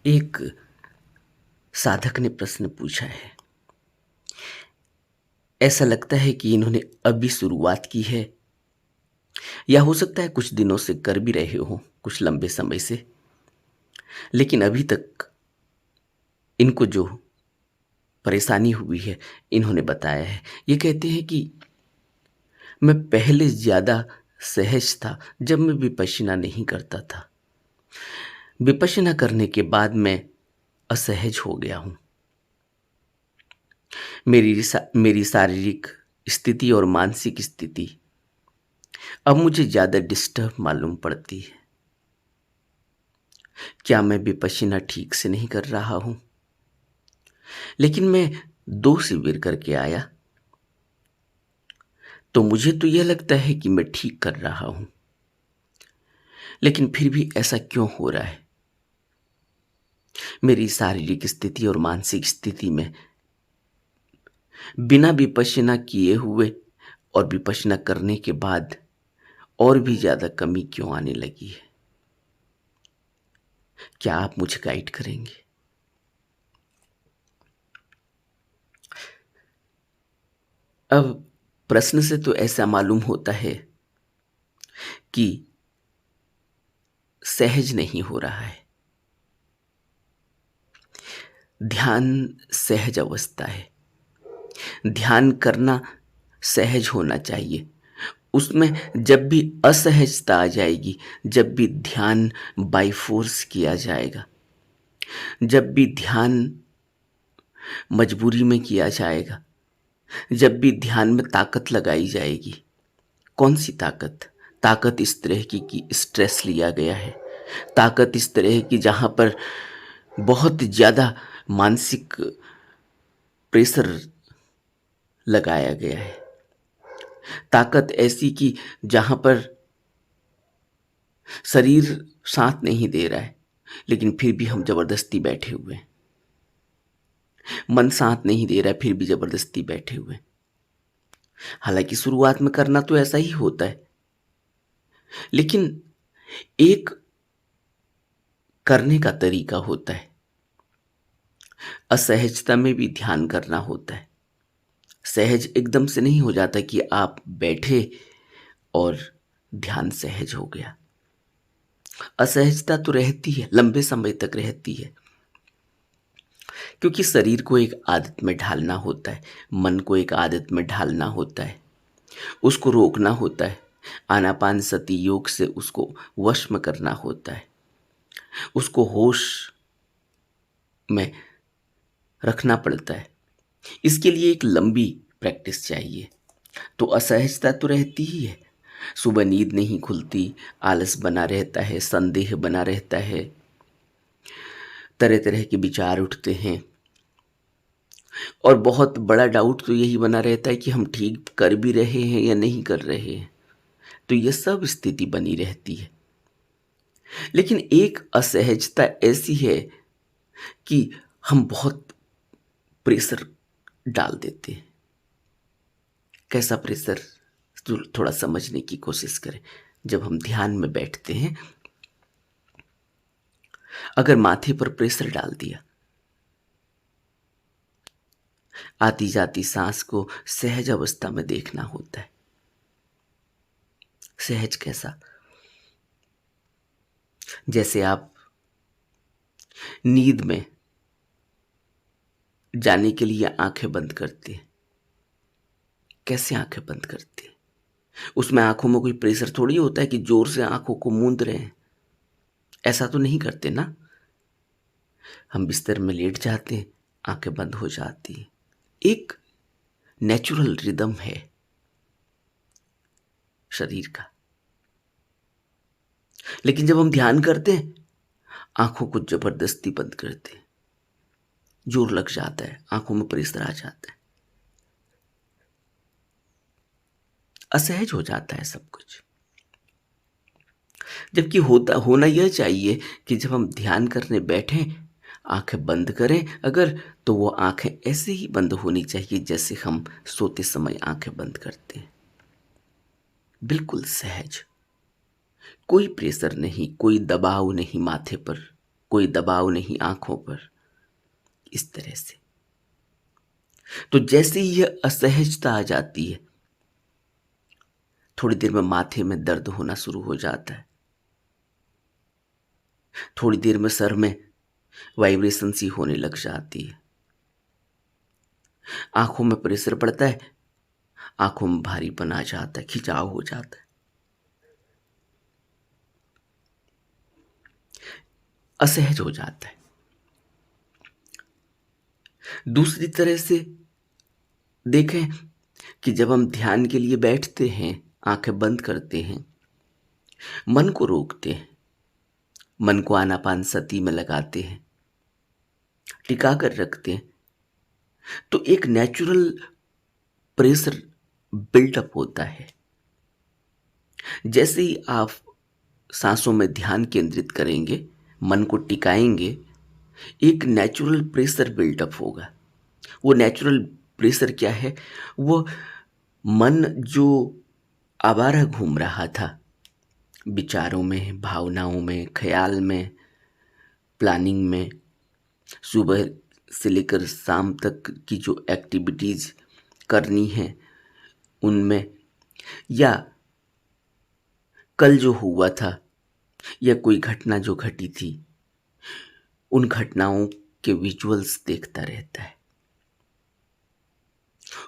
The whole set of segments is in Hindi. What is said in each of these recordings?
एक साधक ने प्रश्न पूछा है। ऐसा लगता है कि इन्होंने अभी शुरुआत की है, या हो सकता है कुछ दिनों से कर भी रहे हो, कुछ लंबे समय से। लेकिन अभी तक इनको जो परेशानी हुई है, इन्होंने बताया है। ये कहते हैं कि मैं पहले ज़्यादा सहज था जब मैं विपश्यना नहीं करता था। विपश्यना करने के बाद मैं असहज हो गया हूँ। मेरी शारीरिक स्थिति और मानसिक स्थिति अब मुझे ज़्यादा डिस्टर्ब मालूम पड़ती है। क्या मैं विपश्यना ठीक से नहीं कर रहा हूँ? लेकिन मैं 2 शिविर करके आया, तो मुझे तो यह लगता है कि मैं ठीक कर रहा हूँ। लेकिन फिर भी ऐसा क्यों हो रहा है? मेरी शारीरिक स्थिति और मानसिक स्थिति में बिना विपश्यना किए हुए और विपश्यना करने के बाद और भी ज़्यादा कमी क्यों आने लगी है? क्या आप मुझे गाइड करेंगे? अब प्रश्न से तो ऐसा मालूम होता है कि सहज नहीं हो रहा है। ध्यान सहज अवस्था है। ध्यान करना सहज होना चाहिए। उसमें जब भी असहजता आ जाएगी, जब भी ध्यान बाय फोर्स किया जाएगा, जब भी ध्यान मजबूरी में किया जाएगा, जब भी ध्यान में ताकत लगाई जाएगी। कौन सी ताकत? ताकत इस तरह की कि स्ट्रेस लिया गया है। ताकत इस तरह की जहाँ पर बहुत ज़्यादा मानसिक प्रेशर लगाया गया है। ताकत ऐसी कि जहाँ पर शरीर साथ नहीं दे रहा है, लेकिन फिर भी हम जबरदस्ती बैठे हुए हैं। मन साथ नहीं दे रहा है, फिर भी जबरदस्ती बैठे हुए हैं। हालांकि शुरुआत में करना तो ऐसा ही होता है, लेकिन एक करने का तरीका होता है। असहजता में भी ध्यान करना होता है। सहज एकदम से नहीं हो जाता कि आप बैठे और ध्यान सहज हो गया। असहजता तो रहती है, लंबे समय तक रहती है, क्योंकि शरीर को एक आदत में ढालना होता है, मन को एक आदत में ढालना होता है, उसको रोकना होता है। आनापान सती योग से उसको वश में करना होता है, उसको होश में रखना पड़ता है। इसके लिए एक लंबी प्रैक्टिस चाहिए। तो असहजता तो रहती ही है। सुबह नींद नहीं खुलती, आलस बना रहता है, संदेह बना रहता है, तरह तरह के विचार उठते हैं, और बहुत बड़ा डाउट तो यही बना रहता है कि हम ठीक कर भी रहे हैं या नहीं कर रहे हैं। तो ये सब स्थिति बनी रहती है। लेकिन एक असहजता ऐसी है कि हम बहुत प्रेशर डाल देते हैं। कैसा प्रेशर? तो थोड़ा समझने की कोशिश करें। जब हम ध्यान में बैठते हैं, अगर माथे पर प्रेशर डाल दिया, आती जाती सांस को सहज अवस्था में देखना होता है। सहज कैसा? जैसे आप नींद में जाने के लिए आंखें बंद करते हैं। कैसे आंखें बंद करते हैं? उसमें आंखों में कोई प्रेशर थोड़ी होता है कि जोर से आंखों को मूंद रहे हैं। ऐसा तो नहीं करते ना। हम बिस्तर में लेट जाते हैं, आंखें बंद हो जाती हैं। एक नेचुरल रिदम है शरीर का। लेकिन जब हम ध्यान करते हैं, आंखों को जबरदस्ती बंद करते हैं, जोर लग जाता है, आंखों में प्रेशर आ जाता है, असहज हो जाता है सब कुछ। जबकि होना यह चाहिए कि जब हम ध्यान करने बैठें, आंखें बंद करें अगर, तो वो आंखें ऐसे ही बंद होनी चाहिए जैसे हम सोते समय आंखें बंद करते हैं। बिल्कुल सहज, कोई प्रेशर नहीं, कोई दबाव नहीं माथे पर। कोई दबाव नहीं आंखों पर, इस तरह से। तो जैसे ही यह असहजता आ जाती है, थोड़ी देर में माथे में दर्द होना शुरू हो जाता है, थोड़ी देर में सर में वाइब्रेशन सी होने लग जाती है, आंखों में प्रेशर पड़ता है, आंखों में भारीपन आ जाता है, खिंचाव हो जाता है, असहज हो जाता है। दूसरी तरह से देखें कि जब हम ध्यान के लिए बैठते हैं, आंखें बंद करते हैं, मन को रोकते हैं, मन को आनापान सती में लगाते हैं, टिका कर रखते हैं, तो एक नेचुरल प्रेशर बिल्डअप होता है। जैसे ही आप सांसों में ध्यान केंद्रित करेंगे, मन को टिकाएंगे, एक नेचुरल प्रेशर बिल्डअप होगा। वो नेचुरल प्रेशर क्या है? वो मन जो आवारा घूम रहा था, विचारों में, भावनाओं में, ख्याल में, प्लानिंग में, सुबह से लेकर शाम तक की जो एक्टिविटीज़ करनी है उनमें, या कल जो हुआ था, या कोई घटना जो घटी थी, उन घटनाओं के विजुअल्स देखता रहता है।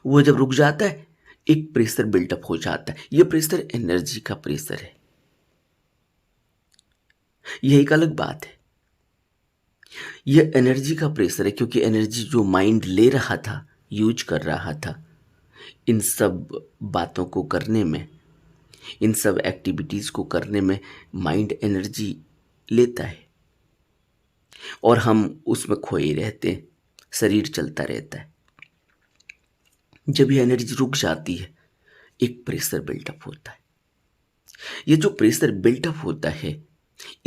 वो जब रुक जाता है, एक प्रेशर बिल्टअप हो जाता है। ये प्रेशर एनर्जी का प्रेशर है। यह एक अलग बात है। यह एनर्जी का प्रेशर है, क्योंकि एनर्जी जो माइंड ले रहा था, यूज कर रहा था इन सब बातों को करने में, इन सब एक्टिविटीज़ को करने में, माइंड एनर्जी लेता है और हम उसमें खोए रहते हैं, शरीर चलता रहता है। जब ये एनर्जी रुक जाती है, एक प्रेशर बिल्टअप होता है। ये जो प्रेशर बिल्टअप होता है,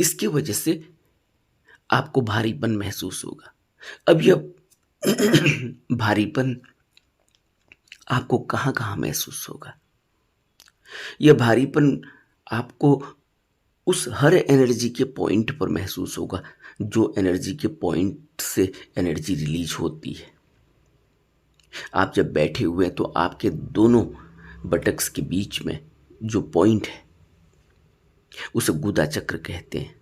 इसकी वजह से आपको भारीपन महसूस होगा। अब यह भारीपन आपको कहाँ कहाँ महसूस होगा? यह भारीपन आपको उस हर एनर्जी के पॉइंट पर महसूस होगा जो एनर्जी के पॉइंट से एनर्जी रिलीज होती है। आप जब बैठे हुए हैं तो आपके दोनों बटक्स के बीच में जो पॉइंट है, उसे गुदा चक्र कहते हैं।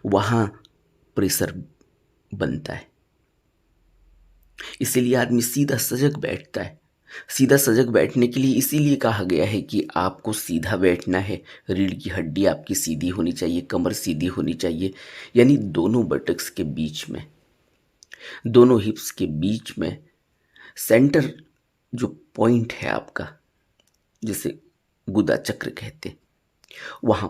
वहां प्रेशर बनता है, इसीलिए आदमी सीधा सजग बैठता है। सीधा सजग बैठने के लिए इसीलिए कहा गया है कि आपको सीधा बैठना है। रीढ़ की हड्डी आपकी सीधी होनी चाहिए, कमर सीधी होनी चाहिए, यानी दोनों बटक्स के बीच में, दोनों हिप्स के बीच में सेंटर जो पॉइंट है आपका, जिसे गुदा चक्र कहते हैं, वहां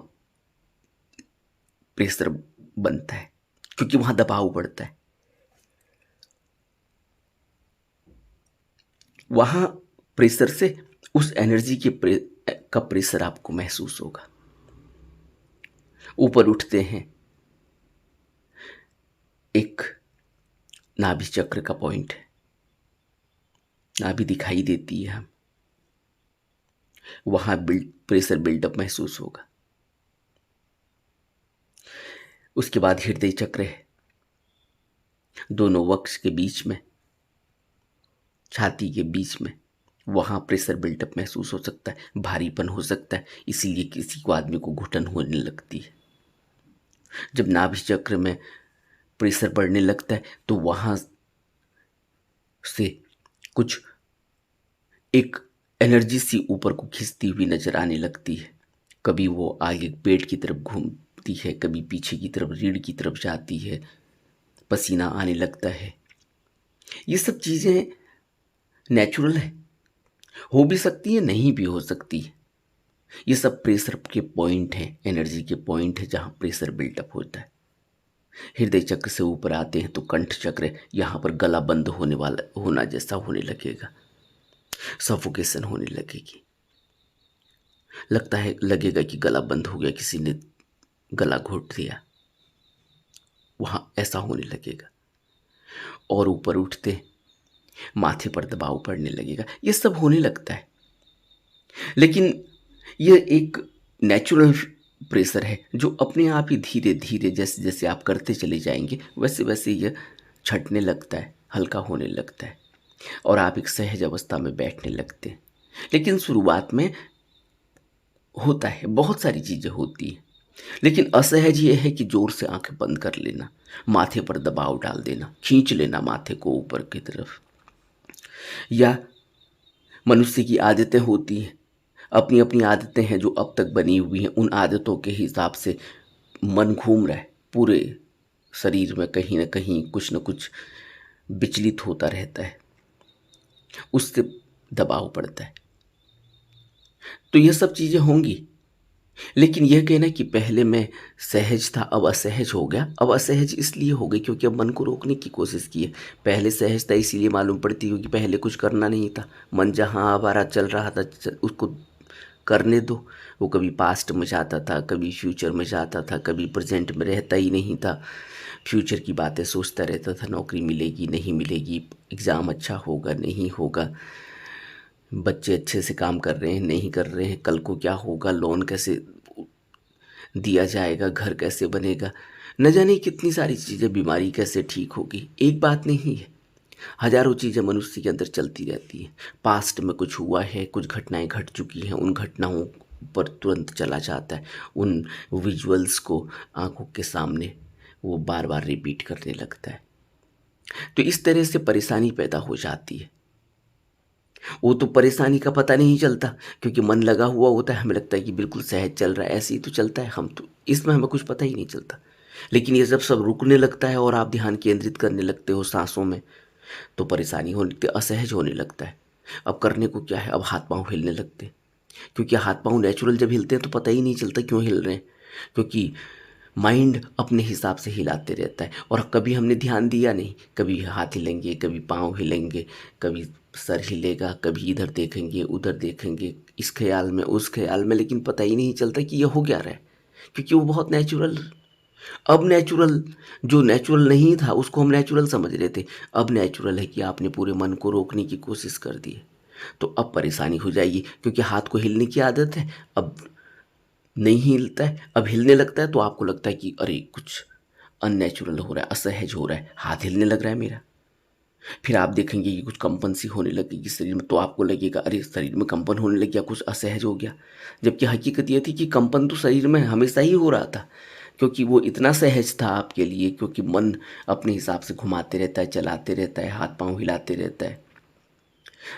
प्रेशर बनता है, क्योंकि वहां दबाव बढ़ता है। वहां प्रेशर से उस एनर्जी का प्रेशर आपको महसूस होगा। ऊपर उठते हैं, एक नाभि चक्र का पॉइंट है, नाभि दिखाई देती है, हम वहां प्रेशर बिल्डअप महसूस होगा। उसके बाद हृदय चक्र है, दोनों वक्ष के बीच में, छाती के बीच में, वहां प्रेशर बिल्डअप महसूस हो सकता है, भारीपन हो सकता है। इसीलिए किसी को, आदमी को घुटन होने लगती है। जब नाभि चक्र में प्रेशर बढ़ने लगता है तो वहां से कुछ एक एनर्जी सी ऊपर को खींचती हुई नजर आने लगती है। कभी वो आगे पेट की तरफ घूमती है, कभी पीछे की तरफ, रीढ़ की तरफ जाती है, पसीना आने लगता है। ये सब चीजें नेचुरल है, हो भी सकती है, नहीं भी हो सकती है। ये सब प्रेशर के पॉइंट हैं, एनर्जी के पॉइंट है जहां प्रेशर बिल्टअप होता है। हृदय चक्र से ऊपर आते हैं तो कंठ चक्र, यहां पर गला बंद होना जैसा होने लगेगा, सफोकेशन होने लगेगी, लगेगा कि गला बंद हो गया, किसी ने गला घोट दिया, वहां ऐसा होने लगेगा। और ऊपर उठते माथे पर दबाव पड़ने लगेगा। ये सब होने लगता है, लेकिन यह एक नेचुरल प्रेशर है जो अपने आप ही धीरे धीरे जैसे जैसे आप करते चले जाएंगे वैसे वैसे यह छटने लगता है, हल्का होने लगता है और आप एक सहज अवस्था में बैठने लगते हैं। लेकिन शुरुआत में होता है, बहुत सारी चीज़ें होती हैं, लेकिन असहज ये है कि जोर से आंखें बंद कर लेना, माथे पर दबाव डाल देना, खींच लेना माथे को ऊपर की तरफ, या मनुष्य की आदतें होती हैं, अपनी अपनी आदतें हैं जो अब तक बनी हुई हैं, उन आदतों के हिसाब से मन घूम रहा है पूरे शरीर में, कहीं ना कहीं कुछ न कुछ विचलित होता रहता है, उससे दबाव पड़ता है। तो ये सब चीज़ें होंगी, लेकिन यह कहना कि पहले मैं सहज था अब असहज हो गया, अब असहज इसलिए हो गई क्योंकि अब मन को रोकने की कोशिश की है। पहले सहज था इसीलिए मालूम पड़ती क्योंकि पहले कुछ करना नहीं था, मन जहाँ आवारा चल रहा था उसको करने दो। वो कभी पास्ट में जाता था, कभी फ्यूचर में जाता था, कभी प्रेजेंट में रहता ही नहीं था, फ्यूचर की बातें सोचता रहता था, नौकरी मिलेगी नहीं मिलेगी, एग्ज़ाम अच्छा होगा नहीं होगा, बच्चे अच्छे से काम कर रहे हैं नहीं कर रहे हैं, कल को क्या होगा, लोन कैसे दिया जाएगा, घर कैसे बनेगा, न जाने कितनी सारी चीज़ें, बीमारी कैसे ठीक होगी। एक बात नहीं है, हजारों चीज़ें मनुष्य के अंदर चलती रहती हैं। पास्ट में कुछ हुआ है, कुछ घटनाएं घट चुकी हैं, उन घटनाओं पर तुरंत चला जाता है, उन विजुअल्स को आंखों के सामने वो बार बार रिपीट करने लगता है। तो इस तरह से परेशानी पैदा हो जाती है। वो तो परेशानी का पता नहीं चलता क्योंकि मन लगा हुआ होता है, हमें लगता है कि बिल्कुल सहज चल रहा है, ऐसे ही तो चलता है, हम तो इसमें हमें कुछ पता ही नहीं चलता। लेकिन ये जब सब रुकने लगता है और आप ध्यान केंद्रित करने लगते हो सांसों में, तो परेशानी होने लगती है, असहज होने लगता है। अब करने को क्या है, अब हाथ पांव हिलने लगते हैं, क्योंकि हाथ पांव नेचुरल जब हिलते हैं तो पता ही नहीं चलता क्यों हिल रहे हैं, क्योंकि माइंड अपने हिसाब से हिलाते रहता है और कभी हमने ध्यान दिया नहीं, कभी हाथ हिलेंगे, कभी पाँव हिलेंगे, कभी सर हिलेगा, कभी इधर देखेंगे उधर देखेंगे, इस ख्याल में उस ख्याल में, लेकिन पता ही नहीं चलता कि ये हो क्या रहा है, क्योंकि वो बहुत नेचुरल। अब नेचुरल, जो नेचुरल नहीं था उसको हम नेचुरल समझ रहे थे, अब नेचुरल है कि आपने पूरे मन को रोकने की कोशिश कर दी है। तो अब परेशानी हो जाएगी क्योंकि हाथ को हिलने की आदत है, अब नहीं हिलता है, अब हिलने लगता है तो आपको लगता है कि अरे कुछ अननेचुरल हो रहा है, असहज हो रहा है, हाथ हिलने लग रहा है मेरा। फिर आप देखेंगे कि कुछ कंपन सी होने लगेगी शरीर में, तो आपको लगेगा अरे शरीर में कंपन होने लग गया, कुछ असहज हो गया। जबकि हकीकत ये थी कि कंपन तो शरीर में हमेशा ही हो रहा था, क्योंकि वो इतना सहज था आपके लिए, क्योंकि मन अपने हिसाब से घुमाते रहता है, चलाते रहता है, हाथ पांव हिलाते रहता है,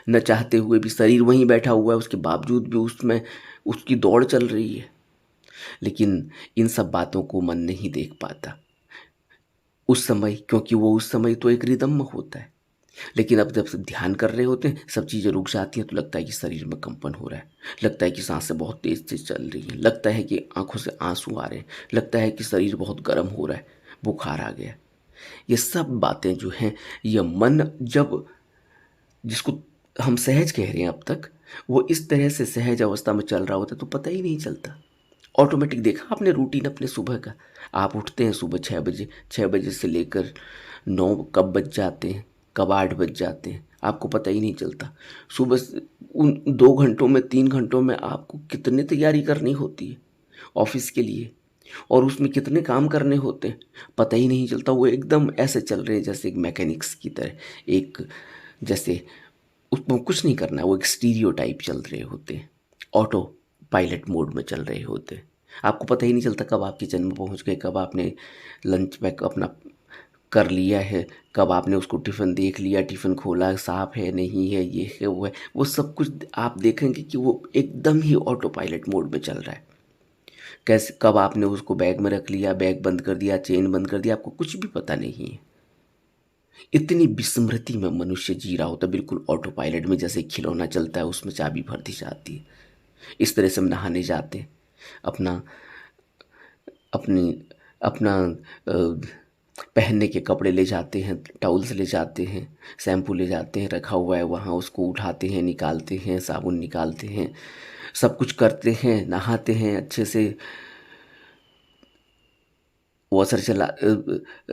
न चाहते हुए भी शरीर वहीं बैठा हुआ है, उसके बावजूद भी उसमें उसकी दौड़ चल रही है। लेकिन इन सब बातों को मन नहीं देख पाता उस समय, क्योंकि वो उस समय तो एक रिदम में होता है। लेकिन अब जब से ध्यान कर रहे होते हैं, सब चीज़ें रुक जाती हैं, तो लगता है कि शरीर में कंपन हो रहा है, लगता है कि सांसें बहुत तेज से चल रही हैं, लगता है कि आंखों से आंसू आ रहे हैं, लगता है कि शरीर बहुत गर्म हो रहा है, बुखार आ गया। ये सब बातें जो हैं, ये मन जब, जिसको हम सहज कह रहे हैं अब तक, वो इस तरह से सहज अवस्था में चल रहा होता है तो पता ही नहीं चलता। ऑटोमेटिक देखा आपने रूटीन अपने सुबह का, आप उठते हैं सुबह 6 बजे, 6 बजे से लेकर 9 कब बज जाते हैं, कब 8 बज जाते हैं, आपको पता ही नहीं चलता। सुबह उन 2 घंटों में 3 घंटों में आपको कितनी तैयारी करनी होती है ऑफिस के लिए, और उसमें कितने काम करने होते हैं, पता ही नहीं चलता। वो एकदम ऐसे चल रहे हैं जैसे एक मैकेनिक्स की तरह, एक जैसे उसमें कुछ नहीं करना है, वो एक स्टीरियो टाइप चल रहे होते हैं, ऑटो पायलट मोड में चल रहे होते हैं। आपको पता ही नहीं चलता कब आप किचन में पहुंच गए, कब आपने लंच पैक अपना कर लिया है, कब आपने उसको टिफ़िन देख लिया, टिफ़िन खोला, साफ़ है नहीं है, ये है वो है, वो सब कुछ आप देखेंगे कि वो एकदम ही ऑटो पायलट मोड में चल रहा है। कैसे कब आपने उसको बैग में रख लिया, बैग बंद कर दिया, चेन बंद कर दिया, आपको कुछ भी पता नहीं है। इतनी विस्मृति में मनुष्य जी रहा होता है, बिल्कुल ऑटो पायलट में, जैसे खिलौना चलता है उसमें चाबी भर दी जाती है। इस तरह से हम नहाने जाते हैं, अपना अपनी अपना पहनने के कपड़े ले जाते हैं, टॉवल्स ले जाते हैं, शैम्पू ले जाते हैं, रखा हुआ है वहाँ, उसको उठाते हैं, निकालते हैं, साबुन निकालते हैं, सब कुछ करते हैं, नहाते हैं अच्छे से, वॉशर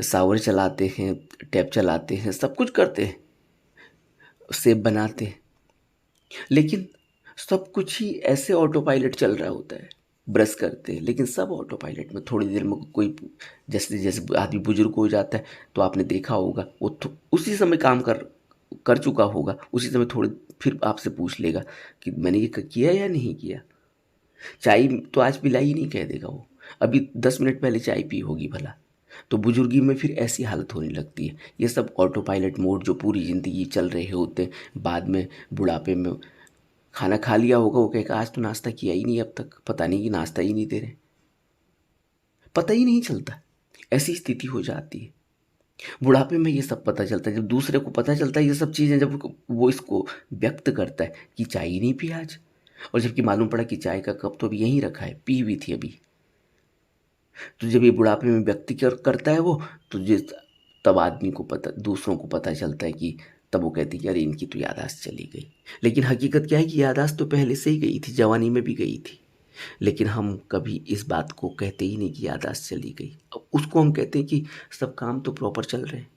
शावर चलाते हैं, टैप चलाते हैं, सब कुछ करते हैं, सेब बनाते हैं। लेकिन सब कुछ ही ऐसे ऑटो पायलट चल रहा होता है, ब्रश करते हैं, लेकिन सब ऑटो पायलट में। थोड़ी देर में कोई, जैसे जैसे आदमी बुजुर्ग हो जाता है तो आपने देखा होगा वो उसी समय काम कर कर चुका होगा, उसी समय थोड़ी फिर आपसे पूछ लेगा कि मैंने ये किया या नहीं किया। चाय तो आज पिलाई ही नहीं कह देगा वो, अभी 10 मिनट पहले चाय पी होगी भला। तो बुजुर्गी में फिर ऐसी हालत होने लगती है। ये सब ऑटो पायलट मोड जो पूरी ज़िंदगी चल रहे होते हैं, बाद में बुढ़ापे में खाना खा लिया होगा, वो कहेगा आज तो नाश्ता किया ही नहीं अब तक, पता नहीं कि नाश्ता ही नहीं दे रहे, पता ही नहीं चलता। ऐसी स्थिति हो जाती है। बुढ़ापे में ये सब पता चलता है, जब दूसरे को पता चलता है ये सब चीज़ें, जब वो इसको व्यक्त करता है कि चाय ही नहीं पी आज, और जबकि मालूम पड़ा कि चाय का कप तो अभी यहीं रखा है, पी हुई थी अभी। तो जब ये बुढ़ापे में व्यक्ति करता है वो, तो जिस तब आदमी को पता, दूसरों को पता चलता है कि तब वो कहती है कि अरे इनकी तो याददाश्त चली गई। लेकिन हकीकत क्या है कि याददाश्त तो पहले से ही गई थी, जवानी में भी गई थी। लेकिन हम कभी इस बात को कहते ही नहीं कि याददाश्त चली गई। अब उसको हम कहते हैं कि सब काम तो प्रॉपर चल रहे हैं।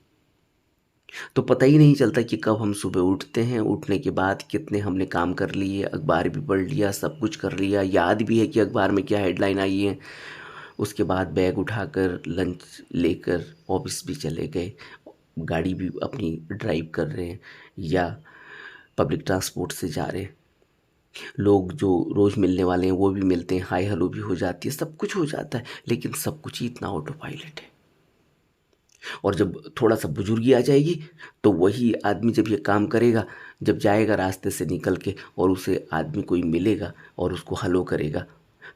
तो पता ही नहीं चलता कि कब हम सुबह उठते हैं, उठने के बाद कितने हमने काम कर लिए, अखबार भी पढ़ लिया, सब कुछ कर लिया, याद भी है कि अखबार में क्या हेडलाइन आई है। उसके बाद बैग उठाकर लंच लेकर ऑफिस भी चले गए, गाड़ी भी अपनी ड्राइव कर रहे हैं या पब्लिक ट्रांसपोर्ट से जा रहे हैं। लोग जो रोज़ मिलने वाले हैं वो भी मिलते हैं, हाय हेलो भी हो जाती है, सब कुछ हो जाता है। लेकिन सब कुछ ही इतना ऑटो पायलट है। और जब थोड़ा सा बुजुर्गी आ जाएगी तो वही आदमी जब ये काम करेगा, जब जाएगा रास्ते से निकल के और उसे आदमी कोई मिलेगा और उसको हेलो करेगा,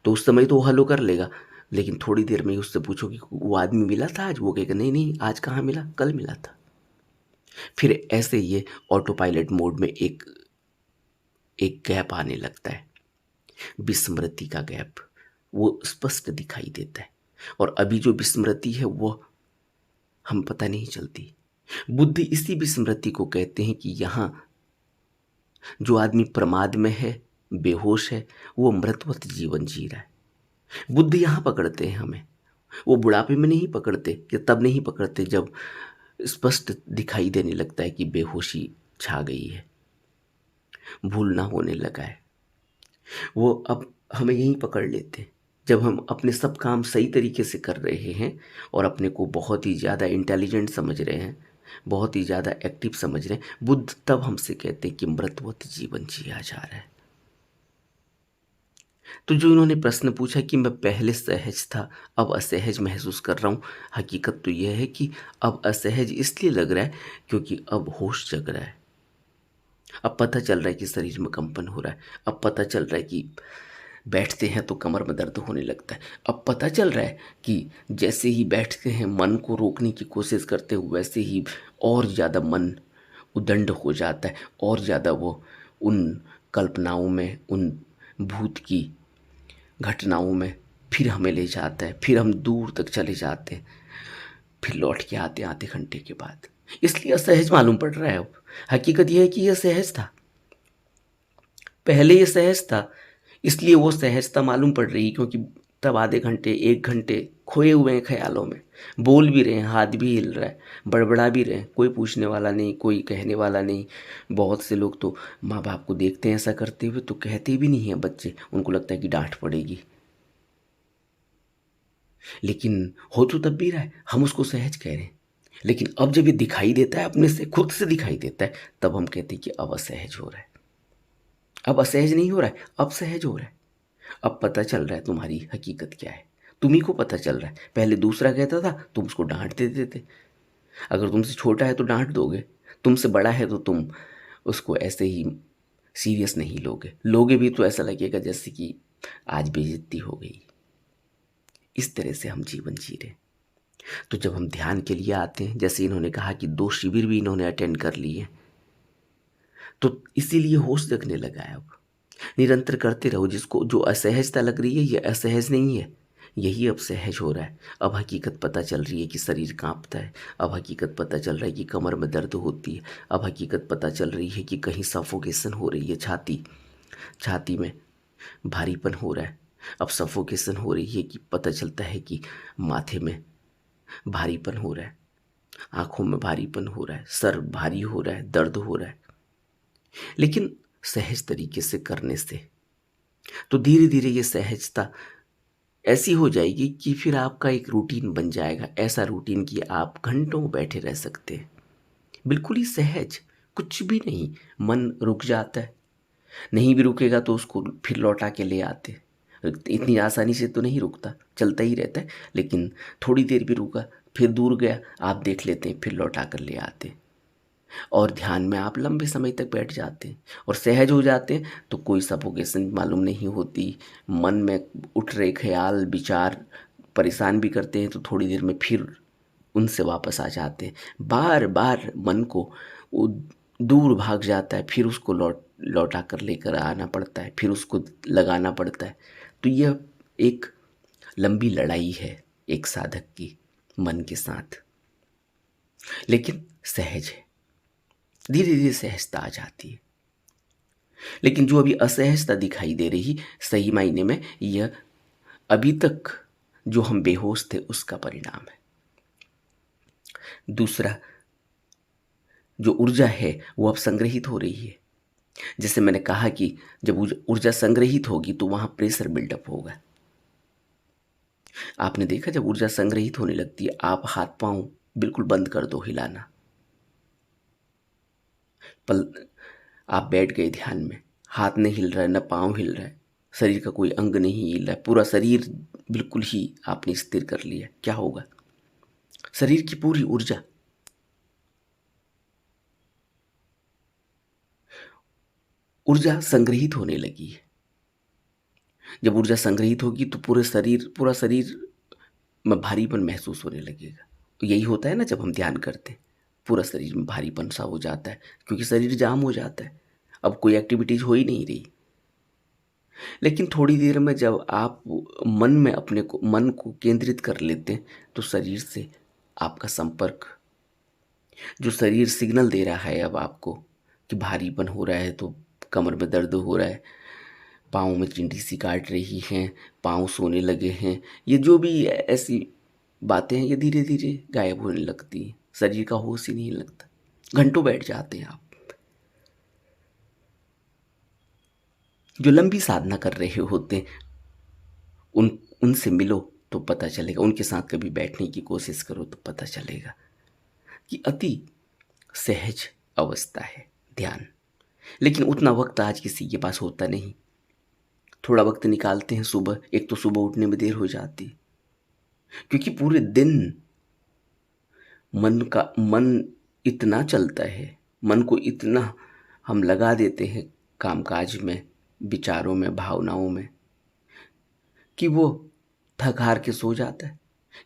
तो उस समय तो वो हेलो कर लेगा। लेकिन थोड़ी देर में ही उससे पूछो कि वो आदमी मिला था आज, वो कहेगा नहीं नहीं आज कहाँ मिला, कल मिला था। फिर ऐसे ये ऑटो पायलट मोड में एक एक गैप आने लगता है, विस्मृति का गैप। वो स्पष्ट दिखाई देता है, और अभी जो विस्मृति है वो हम पता नहीं चलती। बुद्धि इसी विस्मृति को कहते हैं कि यहाँ जो आदमी प्रमाद में है, बेहोश है, वो मृतवत जीवन जी रहा है। बुद्धि यहाँ पकड़ते हैं हमें, वो बुढ़ापे में नहीं पकड़ते, या तब नहीं पकड़ते जब स्पष्ट दिखाई देने लगता है कि बेहोशी छा गई है, भूलना होने लगा है। वो अब हमें यहीं पकड़ लेते हैं जब हम अपने सब काम सही तरीके से कर रहे हैं और अपने को बहुत ही ज़्यादा इंटेलिजेंट समझ रहे हैं, बहुत ही ज़्यादा एक्टिव समझ रहे हैं। बुद्ध तब हमसे कहते हैं कि मृतवत जीवन जिया जा रहा है। तो जो इन्होंने प्रश्न पूछा कि मैं पहले सहज था अब असहज महसूस कर रहा हूँ, हकीकत तो यह है कि अब असहज इसलिए लग रहा है क्योंकि अब होश जग रहा है। अब पता चल रहा है कि शरीर में कंपन हो रहा है। अब पता चल रहा है कि बैठते हैं तो कमर में दर्द होने लगता है। अब पता चल रहा है कि जैसे ही बैठते हैं मन को रोकने की कोशिश करते हो, वैसे ही और ज़्यादा मन उदंड हो जाता है, और ज़्यादा वो उन कल्पनाओं में, उन भूत की घटनाओं में फिर हमें ले जाता है। फिर हम दूर तक चले जाते हैं, फिर लौट के आते आधे घंटे के बाद। इसलिए असहज मालूम पड़ रहा है। अब हकीकत यह है कि यह सहज था, पहले ये सहज था, इसलिए वो सहजता मालूम पड़ रही, क्योंकि तब आधे घंटे 1 घंटे खोए हुए हैं ख्यालों में, बोल भी रहे हैं, हाथ भी हिल रहा है, बड़बड़ा भी रहे हैं, कोई पूछने वाला नहीं, कोई कहने वाला नहीं। बहुत से लोग तो माँ बाप को देखते हैं ऐसा करते हुए तो कहते भी नहीं हैं बच्चे, उनको लगता है कि डांट पड़ेगी। लेकिन हो तो तब भी रहा है, हम उसको सहज कह रहे हैं। लेकिन अब जब ये दिखाई देता है, अपने से खुद से दिखाई देता है, तब हम कहते हैं कि अब असहज हो रहा है। अब असहज नहीं हो रहा है, अब सहज हो रहा है। अब पता चल रहा है तुम्हारी हकीकत क्या है, तुम्ही को पता चल रहा है। पहले दूसरा कहता था, तुम उसको डांट देते थे। अगर तुमसे छोटा है तो डांट दोगे, तुमसे बड़ा है तो तुम उसको ऐसे ही सीरियस नहीं लोगे, लोगे भी तो ऐसा लगेगा जैसे कि आज बेइज्जती हो गई। इस तरह से हम जीवन जी रहे। तो जब हम ध्यान के लिए आते हैं, जैसे इन्होंने कहा कि 2 शिविर भी इन्होंने अटेंड कर लिए, तो इसीलिए होश जगने लगा है। अब निरंतर करते रहो, जिसको जो असहजता लग रही है ये असहज नहीं है, यही अब सहज हो रहा है। अब हकीकत पता चल रही है कि शरीर कांपता है, अब हकीकत पता चल रहा है कि कमर में दर्द होती है, अब हकीकत पता चल रही है कि कहीं सफोकेशन हो रही है, छाती में भारीपन हो रहा है। अब सफोकेशन हो रही है कि पता चलता है कि माथे में भारीपन हो रहा है, आंखों में भारीपन हो रहा है, सर भारी हो रहा है, दर्द हो रहा है। लेकिन सहज तरीके से करने से तो धीरे धीरे ये सहजता ऐसी हो जाएगी कि फिर आपका एक रूटीन बन जाएगा, ऐसा रूटीन कि आप घंटों बैठे रह सकते हैं, बिल्कुल ही सहज, कुछ भी नहीं। मन रुक जाता है, नहीं भी रुकेगा तो उसको फिर लौटा के ले आते। इतनी आसानी से तो नहीं रुकता, चलता ही रहता है, लेकिन थोड़ी देर भी रुका, फिर दूर गया, आप देख लेते हैं, फिर लौटा कर ले आते। और ध्यान में आप लंबे समय तक बैठ जाते हैं और सहज हो जाते हैं, तो कोई सफोकेशन मालूम नहीं होती। मन में उठ रहे ख्याल विचार परेशान भी करते हैं, तो थोड़ी देर में फिर उनसे वापस आ जाते हैं। बार बार मन को वो दूर भाग जाता है, फिर उसको लौटा कर लेकर आना पड़ता है, फिर उसको लगाना पड़ता है। तो यह एक लंबी लड़ाई है एक साधक की मन के साथ, लेकिन सहज है, धीरे धीरे सहजता आ जाती है। लेकिन जो अभी असहजता दिखाई दे रही, सही मायने में यह अभी तक जो हम बेहोश थे उसका परिणाम है। दूसरा, जो ऊर्जा है वो अब संग्रहित हो रही है। जैसे मैंने कहा कि जब ऊर्जा संग्रहित होगी तो वहां प्रेशर बिल्डअप होगा। आपने देखा जब ऊर्जा संग्रहित होने लगती है, आप हाथ पांव बिल्कुल बंद कर दो हिलाना, पल आप बैठ गए ध्यान में, हाथ नहीं हिल रहा है, न पाँव हिल रहा है, शरीर का कोई अंग नहीं हिल रहा है, पूरा शरीर बिल्कुल ही आपने स्थिर कर लिया। क्या होगा? शरीर की पूरी ऊर्जा ऊर्जा संग्रहित होने लगी है। जब ऊर्जा संग्रहित होगी तो पूरा शरीर में भारीपन महसूस होने लगेगा। तो यही होता है ना जब हम ध्यान करते हैं, पूरा शरीर में भारीपन सा हो जाता है, क्योंकि शरीर जाम हो जाता है, अब कोई एक्टिविटीज हो ही नहीं रही। लेकिन थोड़ी देर में जब आप मन को केंद्रित कर लेते हैं, तो शरीर से आपका संपर्क, जो शरीर सिग्नल दे रहा है अब आपको कि भारीपन हो रहा है, तो कमर में दर्द हो रहा है, पाँव में चिंटी सी काट रही हैं, पाँव सोने लगे हैं, ये जो भी ऐसी बातें हैं, ये धीरे धीरे गायब होने लगती हैं। शरीर का होश ही नहीं लगता, घंटों बैठ जाते हैं आप। जो लंबी साधना कर रहे होते हैं उनसे मिलो तो पता चलेगा, उनके साथ कभी बैठने की कोशिश करो तो पता चलेगा कि अति सहज अवस्था है ध्यान। लेकिन उतना वक्त आज किसी के पास होता नहीं। थोड़ा वक्त निकालते हैं सुबह, एक तो सुबह उठने में देर हो जाती है, क्योंकि पूरे दिन मन इतना चलता है, मन को इतना हम लगा देते हैं कामकाज में, विचारों में, भावनाओं में, कि वो थक हार के सो जाता है।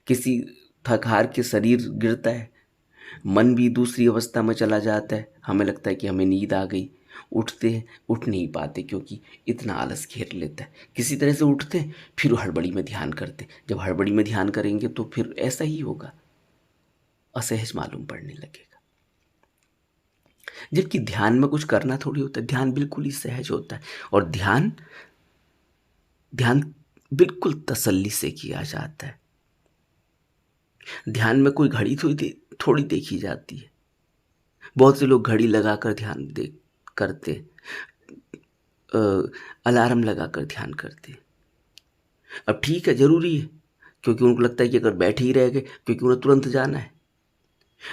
किसी थक हार के शरीर गिरता है, मन भी दूसरी अवस्था में चला जाता है, हमें लगता है कि हमें नींद आ गई, उठते हैं, उठ नहीं पाते क्योंकि इतना आलस घेर लेता है। किसी तरह से उठते हैं, फिर हड़बड़ी में ध्यान करते हैं। जब हड़बड़ी में ध्यान करेंगे तो फिर ऐसा ही होगा, असहज मालूम पड़ने लगेगा। जबकि ध्यान में कुछ करना थोड़ी होता है, ध्यान बिल्कुल ही सहज होता है। और ध्यान ध्यान बिल्कुल तसल्ली से किया जाता है। ध्यान में कोई घड़ी थोड़ी देखी जाती है। बहुत से लोग घड़ी लगाकर ध्यान करते, अलार्म लगाकर ध्यान करते। अब ठीक है, जरूरी है, क्योंकि उनको लगता है कि अगर बैठे ही रह गए, क्योंकि उन्हें तुरंत जाना है।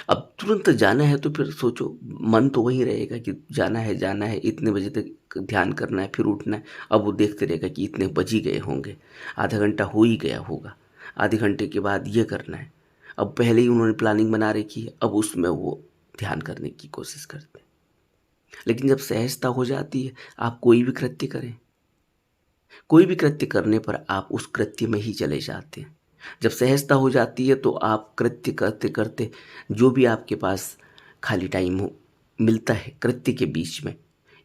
अब तुरंत जाना है तो फिर सोचो, मन तो वही रहेगा कि जाना है, इतने बजे तक ध्यान करना है, फिर उठना है। अब वो देखते रहेगा कि इतने बज ही गए होंगे, आधा घंटा हो ही गया होगा, आधे घंटे के बाद ये करना है। अब पहले ही उन्होंने प्लानिंग बना रखी है, अब उसमें वो ध्यान करने की कोशिश करते हैं। लेकिन जब सहजता हो जाती है, आप कोई भी कृत्य करें, कोई भी कृत्य करने पर आप उस कृत्य में ही चले जाते हैं। जब सहजता हो जाती है तो आप कृत्य करते करते, जो भी आपके पास खाली टाइम हो मिलता है कृत्य के बीच में,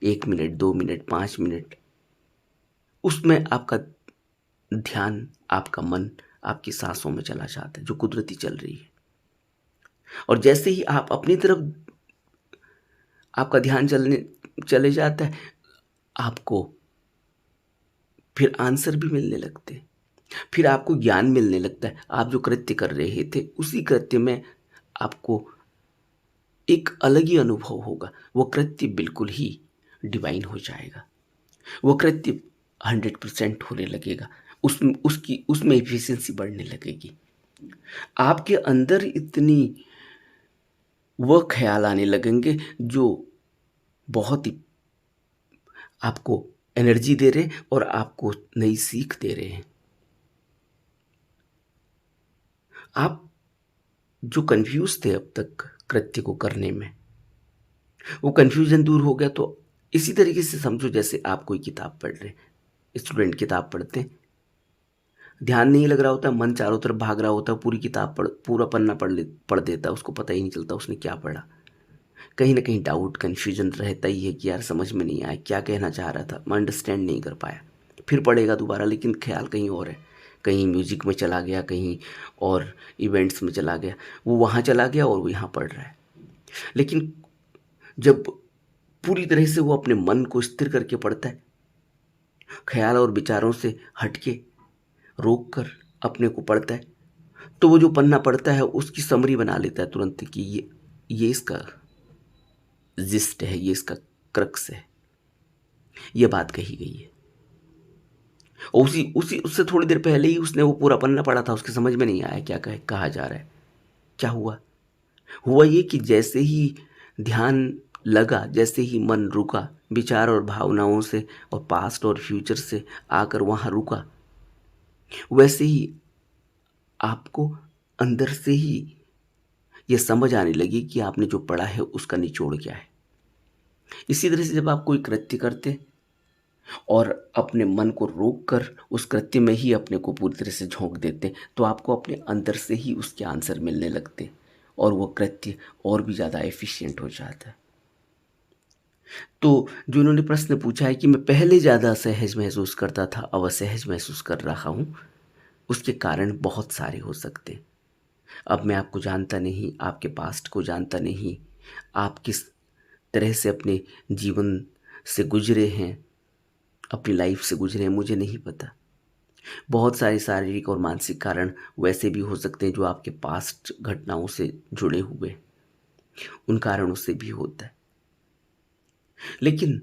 1 मिनट, 2 मिनट, 5 मिनट, उसमें आपका ध्यान, आपका मन आपकी सांसों में चला जाता है जो कुदरती चल रही है। और जैसे ही आप अपनी तरफ आपका ध्यान चले जाता है, आपको फिर आंसर भी मिलने लगते हैं, फिर आपको ज्ञान मिलने लगता है। आप जो कृत्य कर रहे थे उसी कृत्य में आपको एक अलग ही अनुभव होगा। वो कृत्य बिल्कुल ही डिवाइन हो जाएगा, वो कृत्य 100% होने लगेगा। उसमें एफिशिएंसी बढ़ने लगेगी। आपके अंदर इतनी वह ख्याल आने लगेंगे जो बहुत ही आपको एनर्जी दे रहे हैं और आपको नई सीख दे रहे हैं। आप जो कंफ्यूज थे अब तक कृत्य को करने में, वो कंफ्यूजन दूर हो गया। तो इसी तरीके से समझो जैसे आप कोई किताब पढ़ रहे हैं, स्टूडेंट किताब पढ़ते हैं, ध्यान नहीं लग रहा होता, मन चारों तरफ भाग रहा होता, पूरी किताब पूरा पन्ना पढ़ देता, उसको पता ही नहीं चलता उसने क्या पढ़ा। कहीं ना कहीं डाउट कन्फ्यूजन रहता ही है कि यार समझ में नहीं आया क्या कहना चाह रहा था, मैं अंडरस्टैंड नहीं कर पाया। फिर पढ़ेगा दोबारा, लेकिन ख्याल कहीं और है, कहीं म्यूजिक में चला गया, कहीं और इवेंट्स में चला गया, वो वहाँ चला गया और वो यहाँ पढ़ रहा है। लेकिन जब पूरी तरह से वो अपने मन को स्थिर करके पढ़ता है, ख्याल और विचारों से हटके रोक कर अपने को पढ़ता है, तो वो जो पन्ना पढ़ता है उसकी समरी बना लेता है तुरंत कि ये इसका जिस्ट है, ये इसका क्रक्स है, ये बात कही गई है। और उसी उसी उससे थोड़ी देर पहले ही उसने वो पूरा पन्ना पढ़ा था, उसके समझ में नहीं आया क्या कहा जा रहा है। क्या हुआ ये कि जैसे ही ध्यान लगा, जैसे ही मन रुका, विचार और भावनाओं से और पास्ट और फ्यूचर से आकर वहाँ रुका, वैसे ही आपको अंदर से ही ये समझ आने लगी कि आपने जो पढ़ा है उसका निचोड़ क्या है। इसी तरह से जब आप कोई कृत्य करते और अपने मन को रोक कर उस कृत्य में ही अपने को पूरी तरह से झोंक देते, तो आपको अपने अंदर से ही उसके आंसर मिलने लगते और वो कृत्य और भी ज़्यादा एफिशिएंट हो जाता है। तो जो उन्होंने प्रश्न पूछा है कि मैं पहले ज़्यादा सहज महसूस करता था, अब असहज महसूस कर रहा हूँ, उसके कारण बहुत सारे हो सकते हैं। अब मैं आपको जानता नहीं, आपके पास्ट को जानता नहीं, आप किस तरह से अपने जीवन से गुजरे हैं, अपनी लाइफ से गुजरे हैं, मुझे नहीं पता। बहुत सारे शारीरिक और मानसिक कारण वैसे भी हो सकते हैं जो आपके पास्ट घटनाओं से जुड़े हुए, उन कारणों से भी होता है। लेकिन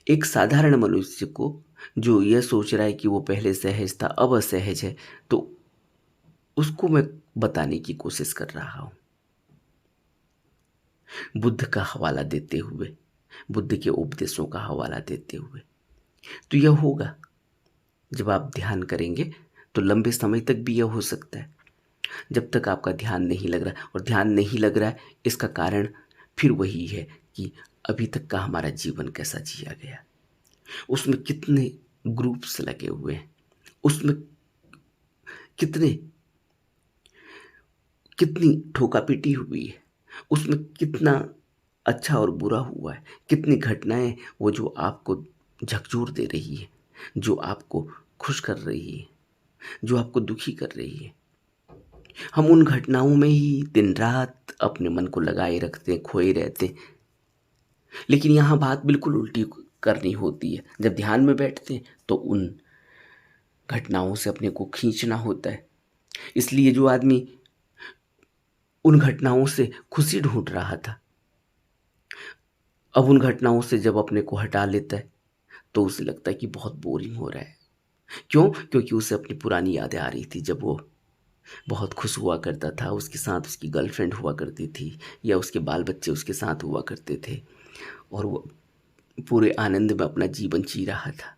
एक साधारण मनुष्य को जो यह सोच रहा है कि वो पहले सहज था अब असहज है, तो उसको मैं बताने की कोशिश कर रहा हूँ बुद्ध का हवाला देते हुए, बुद्ध के उपदेशों का हवाला देते हुए। तो यह होगा जब आप ध्यान करेंगे, तो लंबे समय तक भी यह हो सकता है जब तक आपका ध्यान नहीं लग रहा। और ध्यान नहीं लग रहा है, इसका कारण फिर वही है कि अभी तक का हमारा जीवन कैसा जिया गया, उसमें कितने ग्रुप्स लगे हुए हैं, उसमें कितनी ठोका पीटी हुई है, उसमें कितना अच्छा और बुरा हुआ है, कितनी घटनाएं वो जो आपको झकझोर दे रही है, जो आपको खुश कर रही है, जो आपको दुखी कर रही है। हम उन घटनाओं में ही दिन रात अपने मन को लगाए रखते हैं, खोए रहते हैं। लेकिन यहाँ बात बिल्कुल उल्टी करनी होती है। जब ध्यान में बैठते हैं तो उन घटनाओं से अपने को खींचना होता है। इसलिए जो आदमी उन घटनाओं से खुशी ढूंढ रहा था, अब उन घटनाओं से जब अपने को हटा लेता है तो उसे लगता है कि बहुत बोरिंग हो रहा है। क्यों? क्योंकि उसे अपनी पुरानी यादें आ रही थी, जब वो बहुत खुश हुआ करता था, उसके साथ उसकी गर्लफ्रेंड हुआ करती थी या उसके बाल बच्चे उसके साथ हुआ करते थे और वो पूरे आनंद में अपना जीवन जी रहा था।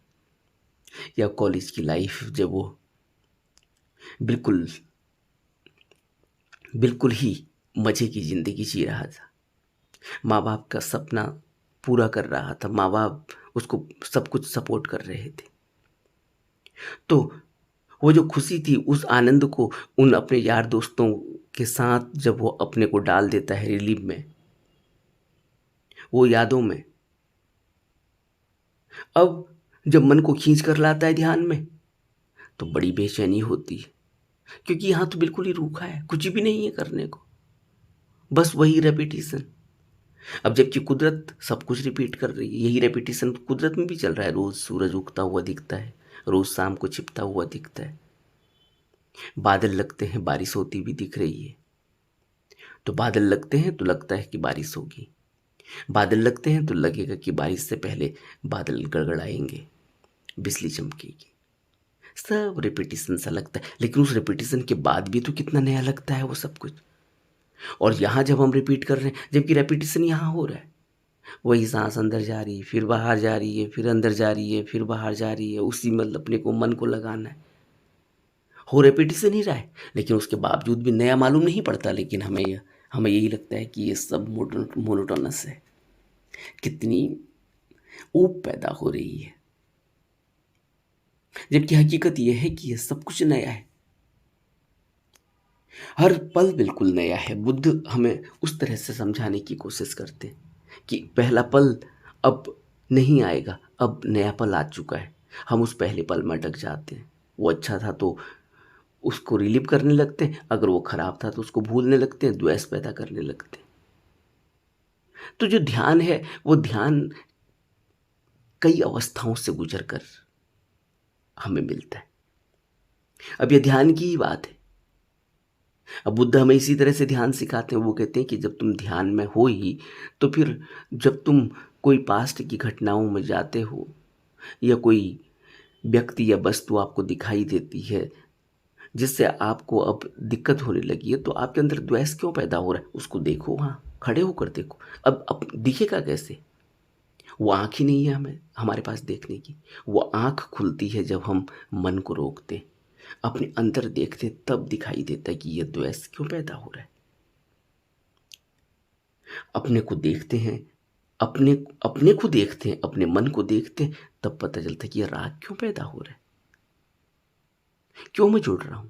या कॉलेज की लाइफ जब वो बिल्कुल बिल्कुल ही मज़े की ज़िंदगी जी रहा था, माँ बाप का सपना पूरा कर रहा था, माँ बाप उसको सब कुछ सपोर्ट कर रहे थे। तो वो जो खुशी थी, उस आनंद को उन अपने यार दोस्तों के साथ जब वो अपने को डाल देता है रिलीव में, वो यादों में, अब जब मन को खींच कर लाता है ध्यान में तो बड़ी बेचैनी होती है। क्योंकि यहाँ तो बिल्कुल ही रूखा है, कुछ भी नहीं है करने को, बस वही रेपिटेशन। अब जबकि कुदरत सब कुछ रिपीट कर रही है, यही रेपिटेशन कुदरत में भी चल रहा है। रोज सूरज उगता हुआ दिखता है, रोज शाम को छिपता हुआ दिखता है, बादल लगते हैं, बारिश होती भी दिख रही है। तो बादल लगते हैं तो लगता है कि बारिश होगी, बादल लगते हैं तो लगेगा कि बारिश से पहले बादल गड़गड़ाएंगे, बिजली चमकेगी, सब रिपीटिशन सा लगता है, लेकिन उस रिपीटिशन के बाद भी तो कितना नया लगता है वो सब कुछ। और यहाँ जब हम रिपीट कर रहे हैं, जबकि रेपिटेशन यहाँ हो रहा है, वही सांस अंदर जा रही है, फिर बाहर जा रही है, फिर अंदर जा रही है, फिर बाहर जा रही है, उसी में अपने को मन को लगाना है। हो रेपिटेशन ही रहा है, लेकिन उसके बावजूद भी नया मालूम नहीं पड़ता, लेकिन हमें यही लगता है कि ये सब मोनोटोनस है। कितनी ऊब पैदा हो रही है, जबकि हकीकत यह है कि यह सब कुछ नया है। हर पल बिल्कुल नया है। बुद्ध हमें उस तरह से समझाने की कोशिश करते हैं कि पहला पल अब नहीं आएगा, अब नया पल आ चुका है। हम उस पहले पल में अटक जाते हैं। वो अच्छा था तो उसको रिलीव करने लगते हैं, अगर वो खराब था तो उसको भूलने लगते हैं, द्वेष पैदा करने लगते हैं। तो जो ध्यान है वो ध्यान कई अवस्थाओं से गुजर कर हमें मिलता है। अब ये ध्यान की ही बात है। अब बुद्ध हमें इसी तरह से ध्यान सिखाते हैं। वो कहते हैं कि जब तुम ध्यान में हो ही, तो फिर जब तुम कोई पास्ट की घटनाओं में जाते हो या कोई व्यक्ति या वस्तु आपको दिखाई देती है जिससे आपको अब दिक्कत होने लगी है, तो आपके अंदर द्वेष क्यों पैदा हो रहा है, उसको देखो, वहाँ खड़े होकर देखो। अब दिखेगा कैसे? वो आँख ही नहीं है हमें हमारे पास देखने की। वो आँख खुलती है जब हम मन को रोकते, अपने अंदर देखते, तब दिखाई देता है कि ये द्वेष क्यों पैदा हो रहा है। अपने को देखते हैं, अपने अपने को देखते हैं, अपने मन को देखते हैं, तब पता चलता है कि ये राग क्यों पैदा हो रहा है, क्यों मैं जुड़ रहा हूं,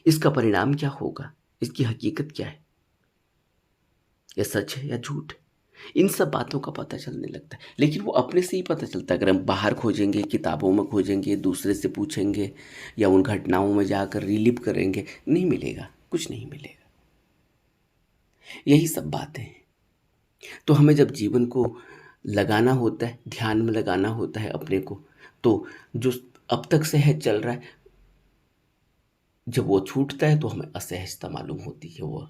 इसका परिणाम क्या होगा, इसकी हकीकत क्या है, यह सच है या झूठ है। इन सब बातों का पता चलने लगता है। लेकिन वो अपने से ही पता चलता है। अगर हम बाहर खोजेंगे, किताबों में खोजेंगे, दूसरे से पूछेंगे या उन घटनाओं में जाकर रिलीव करेंगे, नहीं मिलेगा, कुछ नहीं मिलेगा। यही सब बातें हैं। तो हमें जब जीवन को लगाना होता है, ध्यान में लगाना होता है अपने को, तो जो अब तक सहज चल रहा है, जब वो छूटता है तो हमें असहजता मालूम होती है वो,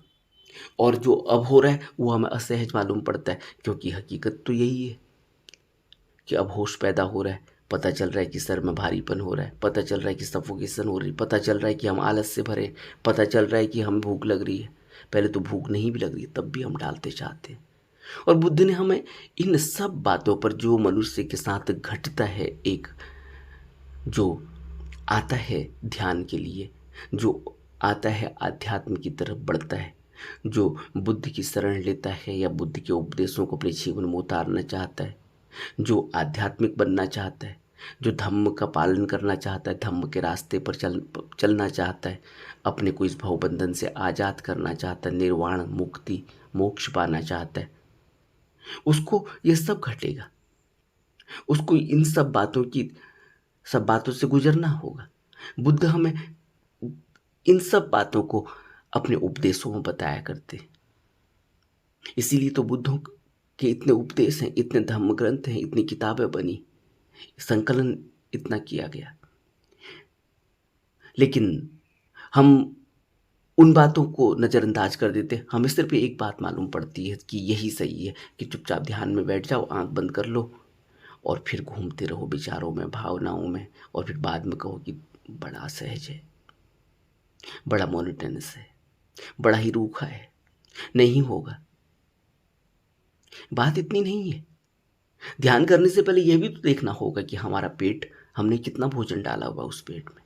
और जो अब हो रहा है वो हमें असहज मालूम पड़ता है, क्योंकि हकीकत तो यही है कि अब होश पैदा हो रहा है। पता चल रहा है कि सर में भारीपन हो रहा है, पता चल रहा है कि सफोकेशन हो रही है, पता चल रहा है कि हम आलस से भरे, पता चल रहा है कि हम भूख लग रही है। पहले तो भूख नहीं भी लग रही, तब भी हम डालते चाहते हैं। और बुद्ध ने हमें इन सब बातों पर, जो मनुष्य के साथ घटता है, एक जो आता है ध्यान के लिए, जो आता है आध्यात्म की तरफ बढ़ता है, जो बुद्ध की शरण लेता है या बुद्ध के उपदेशों को अपने जीवन में उतारना चाहता है, जो आध्यात्मिक बनना चाहता है, जो धम्म का पालन करना चाहता है, धम्म के रास्ते पर चलना चाहता है, अपने को इस भवबंधन से आज़ाद करना चाहता है, निर्वाण, मुक्ति, मोक्ष पाना चाहता है, उसको ये सब घटेगा। उसको इन सब बातों से गुजरना होगा। बुद्ध हमें इन सब बातों को अपने उपदेशों में बताया करते हैं। इसीलिए तो बुद्धों के इतने उपदेश हैं, इतने धर्म ग्रंथ हैं, इतनी किताबें बनी, संकलन इतना किया गया। लेकिन हम उन बातों को नज़रअंदाज कर देते हैं। हमें सिर्फ एक बात मालूम पड़ती है कि यही सही है, कि चुपचाप ध्यान में बैठ जाओ, आंख बंद कर लो और फिर घूमते रहो विचारों में, भावनाओं में, और फिर बाद में कहो कि बड़ा सहज है, बड़ा मोनोटोनस है, बड़ा ही रूखा है। नहीं होगा। बात इतनी नहीं है। ध्यान करने से पहले यह भी तो देखना होगा कि हमारा पेट, हमने कितना भोजन डाला हुआ उस पेट में।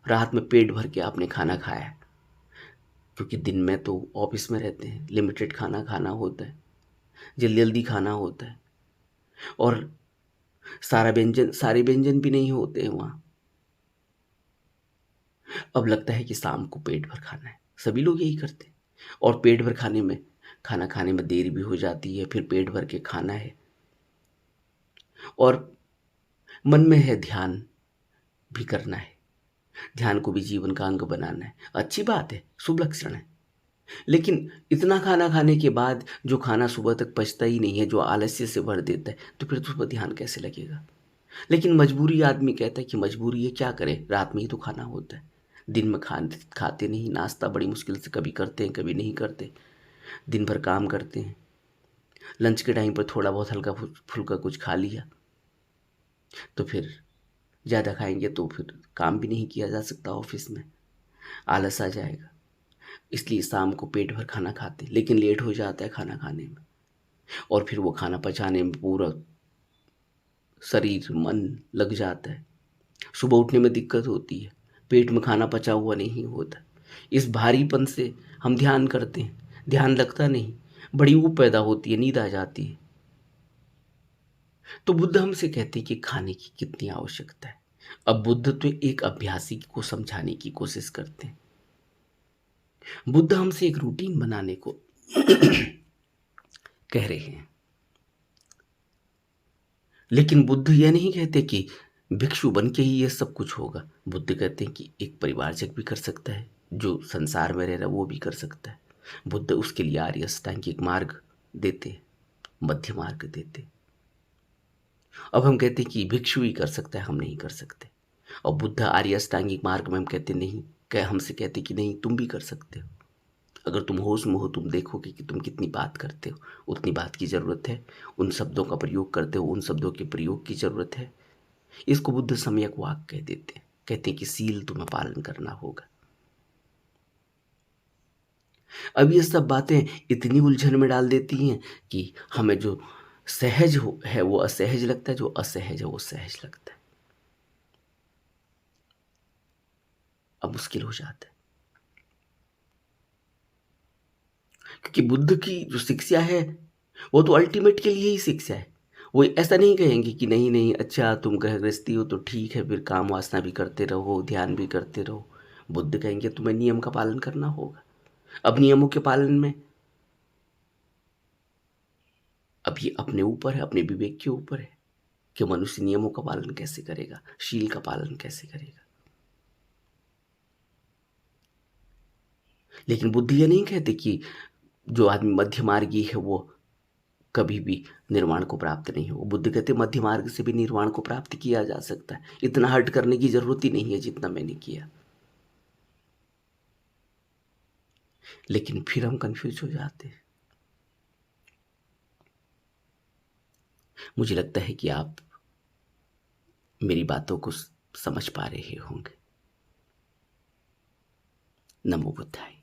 रात में पेट भर के आपने खाना खाया, क्योंकि दिन में तो ऑफिस में रहते हैं, लिमिटेड खाना खाना होता है, जल्दी जल्दी खाना होता है, और सारे व्यंजन भी नहीं होते हैं वहाँ। अब लगता है कि शाम को पेट भर खाना है, सभी लोग यही करते हैं, और पेट भर खाना खाने में देर भी हो जाती है, फिर पेट भर के खाना है, और मन में है ध्यान भी करना है, ध्यान को भी जीवन का अंग बनाना है। अच्छी बात है, शुभ लक्षण है। लेकिन इतना खाना खाने के बाद जो खाना सुबह तक पचता ही नहीं है, जो आलस्य से भर देता है, तो फिर तो उस पर ध्यान कैसे लगेगा। लेकिन मजबूरी, आदमी कहता है कि मजबूरी है, क्या करे, रात में ही तो खाना होता है, दिन में खाते नहीं, नाश्ता बड़ी मुश्किल से कभी करते हैं, कभी नहीं करते, दिन भर काम करते हैं, लंच के टाइम पर थोड़ा बहुत हल्का फुल्का कुछ खा लिया, तो फिर ज़्यादा खाएंगे तो फिर काम भी नहीं किया जा सकता ऑफिस में, आलस आ जाएगा। इसलिए शाम को पेट भर खाना खाते हैं, लेकिन लेट हो जाता है खाना खाने में, और फिर वो खाना पचाने में पूरा शरीर मन लग जाता है। सुबह उठने में दिक्कत होती है, पेट में खाना पचा हुआ नहीं होता। इस भारीपन से हम ध्यान करते हैं, ध्यान लगता नहीं, बड़ी ऊब पैदा होती है, नींद आ जाती है। तो बुद्ध हमसे कहते हैं कि खाने की कितनी आवश्यकता है। अब बुद्ध तो एक अभ्यासी को समझाने की कोशिश करते हैं। बुद्ध हमसे एक रूटीन बनाने को कह रहे हैं। लेकिन बुद्ध यह नहीं कहते कि भिक्षु बन के ही ये सब कुछ होगा। बुद्ध कहते हैं कि एक परिवारजक भी कर सकता है, जो संसार में रह रहा है वो भी कर सकता है। बुद्ध उसके लिए आर्य अष्टांगिक मार्ग देते, मध्य मार्ग देते। अब हम कहते हैं कि भिक्षु ही कर सकता है, हम नहीं कर सकते। और बुद्ध आर्य अष्टांगिक मार्ग में हम कहते नहीं, हमसे कहते कि नहीं तुम भी कर सकते हो। अगर तुम होश में हो, तुम देखोगे कि तुम कितनी बात करते हो, उतनी बात की ज़रूरत है। उन शब्दों का प्रयोग करते हो, उन शब्दों के प्रयोग की ज़रूरत है। इसको बुद्ध सम्यक वाक कह देते हैं। कहते हैं कि सील तुम्हें पालन करना होगा। अब ये सब बातें इतनी उलझन में डाल देती हैं कि हमें जो सहज है वो असहज लगता है, जो असहज है वो सहज लगता है। अब मुश्किल हो जाता है, क्योंकि बुद्ध की जो शिक्षा है वो तो अल्टीमेट के लिए ही शिक्षा है। वो ऐसा नहीं कहेंगे कि नहीं नहीं, अच्छा तुम गृह गृहस्थी हो तो ठीक है, फिर काम वासना भी करते रहो, ध्यान भी करते रहो। बुद्ध कहेंगे तुम्हें नियम का पालन करना होगा। अब नियमों के पालन में अब ये अपने ऊपर है, अपने विवेक के ऊपर है कि मनुष्य नियमों का पालन कैसे करेगा, शील का पालन कैसे करेगा। लेकिन बुद्ध ये नहीं कहते कि जो आदमी मध्य मार्गी है वो कभी भी निर्वाण को प्राप्त नहीं हो। बुद्ध कहते मध्य मार्ग से भी निर्वाण को प्राप्त किया जा सकता है। इतना हट करने की जरूरत ही नहीं है जितना मैंने किया। लेकिन फिर हम कंफ्यूज हो जाते हैं। मुझे लगता है कि आप मेरी बातों को समझ पा रहे होंगे। नमो बुद्धाय।